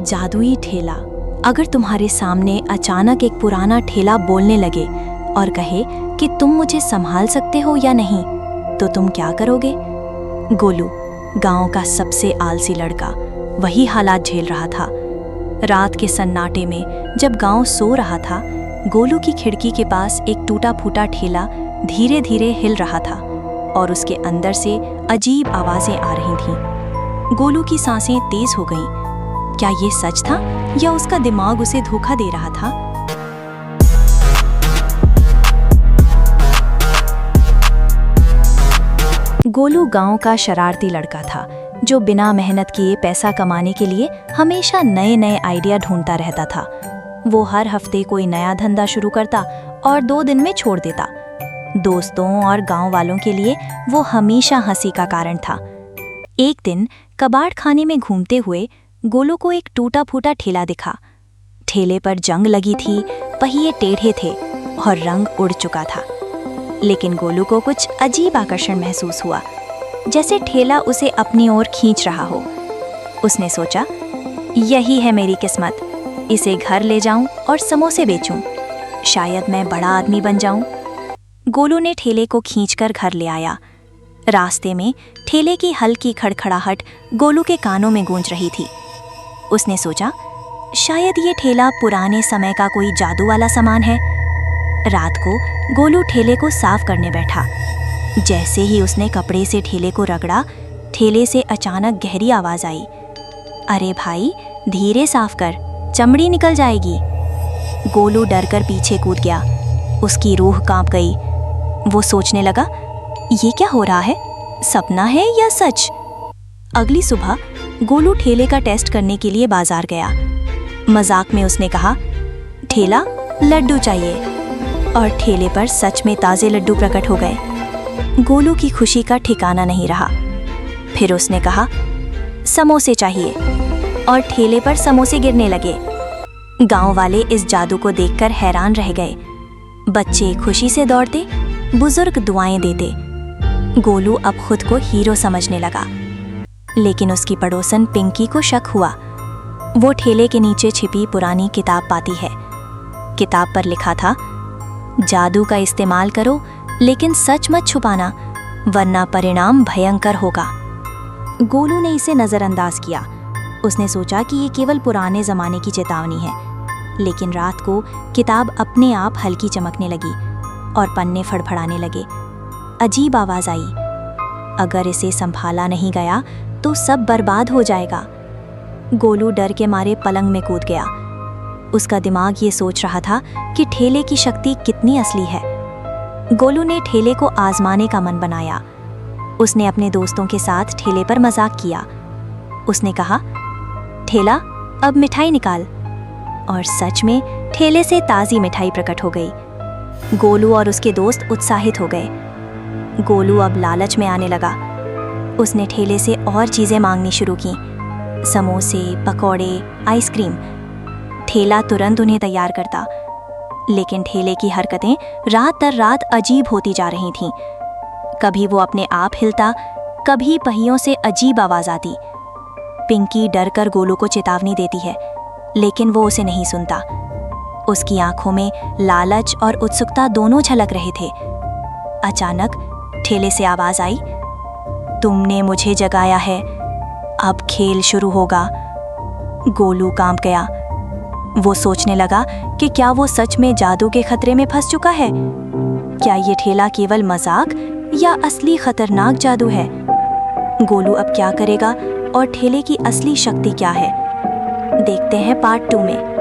जादुई ठेला। अगर तुम्हारे सामने अचानक एक पुराना ठेला बोलने लगे और कहे कि तुम मुझे संभाल सकते हो या नहीं, तो तुम क्या करोगे? गोलू, गांव का सबसे आलसी लड़का, वही हालात झेल रहा था। रात के सन्नाटे में जब गांव सो रहा था, गोलू की खिड़की के पास एक टूटा फूटा ठेला धीरे धीरे हिल रहा था और उसके अंदर से अजीब आवाजें आ रही थीं। गोलू की सांसें तेज हो गईं। क्या ये सच था या उसका दिमाग उसे धोखा दे रहा था? गोलू गांव का शरारती लड़का था जो बिना मेहनत किए पैसा कमाने के लिए हमेशा नए नए आइडिया ढूंढता रहता था। वो हर हफ्ते कोई नया धंधा शुरू करता और 2 दिन में छोड़ देता। दोस्तों और गांव वालों के लिए वो हमेशा हंसी का कारण था। एक दिन कबाड़ खाने में घूमते हुए गोलू को एक टूटा फूटा ठेला दिखा। ठेले पर जंग लगी थी, पहिए टेढ़े थे और रंग उड़ चुका था। लेकिन गोलू को कुछ अजीब आकर्षण महसूस हुआ, जैसे ठेला उसे अपनी ओर खींच रहा हो। उसने सोचा, यही है मेरी किस्मत, इसे घर ले जाऊं और समोसे बेचूं, शायद मैं बड़ा आदमी बन जाऊं। गोलू ने ठेले को खींचकर घर ले आया। रास्ते में ठेले की हल्की खड़खड़ाहट गोलू के कानों में गूंज रही थी। उसने सोचा, शायद ये ठेला पुराने समय का कोई जादू वाला सामान है। रात को गोलू ठेले को साफ करने बैठा। जैसे ही उसने कपड़े से ठेले को रगड़ा, ठेले से अचानक गहरी आवाज आई, अरे भाई, धीरे साफ कर, चमड़ी निकल जाएगी। गोलू डरकर पीछे कूद गया। उसकी रूह कांप गई। वो सोचने लगा, ये क्या हो रहा है, सपना है या सच? अगली सुबह गोलू ठेले का टेस्ट करने के लिए बाजार गया। मजाक में उसने कहा, ठेला, लड्डू चाहिए। और ठेले पर सच में ताजे लड्डू प्रकट हो गए। गोलू की खुशी का ठिकाना नहीं रहा। फिर उसने कहा, समोसे चाहिए, और ठेले पर समोसे गिरने लगे। गांव वाले इस जादू को देखकर हैरान रह गए। बच्चे खुशी से दौड़ते, बुजुर्ग दुआएं देते। गोलू अब खुद को हीरो समझने लगा। लेकिन उसकी पड़ोसन पिंकी को शक हुआ। वो ठेले के नीचे छिपी पुरानी किताब पाती है। किताब पर लिखा था, जादू का इस्तेमाल करो, लेकिन सच मत छुपाना, वरना परिणाम भयंकर होगा। गोलू ने इसे नजरअंदाज किया। उसने सोचा कि ये केवल पुराने जमाने की चेतावनी है। लेकिन रात को किताब अपने आप हल्की चमकने लगी और पन्ने फड़फड़ाने लगे। अजीब आवाज आई, अगर इसे संभाला नहीं गया तो सब बर्बाद हो जाएगा। गोलू डर के मारे पलंग में कूद गया। उसका दिमाग ये सोच रहा था कि ठेले की शक्ति कितनी असली है। गोलू ने ठेले को आजमाने का मन बनाया। उसने अपने दोस्तों के साथ ठेले पर मजाक किया। उसने कहा, ठेला, अब मिठाई निकाल। और सच में ठेले से ताज़ी मिठाई प्रकट हो गई। गोलू और उसके दोस्त उत्साहित हो गए। गोलू अब लालच में आने लगा। उसने ठेले से और चीज़ें मांगनी शुरू की, समोसे, पकौड़े, आइसक्रीम। ठेला तुरंत उन्हें तैयार करता। लेकिन ठेले की हरकतें रात दर रात अजीब होती जा रही थीं। कभी वो अपने आप हिलता, कभी पहियों से अजीब आवाज़ आती। पिंकी डर कर गोलू को चेतावनी देती है, लेकिन वो उसे नहीं सुनता। उसकी आंखों में लालच और उत्सुकता दोनों झलक रहे थे। अचानक ठेले से आवाज आई, तुमने मुझे जगाया है, अब खेल शुरू होगा। गोलू कांप गया। वो सोचने लगा कि क्या वो सच में जादू के खतरे में फंस चुका है? क्या ये ठेला केवल मजाक या असली खतरनाक जादू है? गोलू अब क्या करेगा और ठेले की असली शक्ति क्या है? देखते हैं पार्ट 2 में।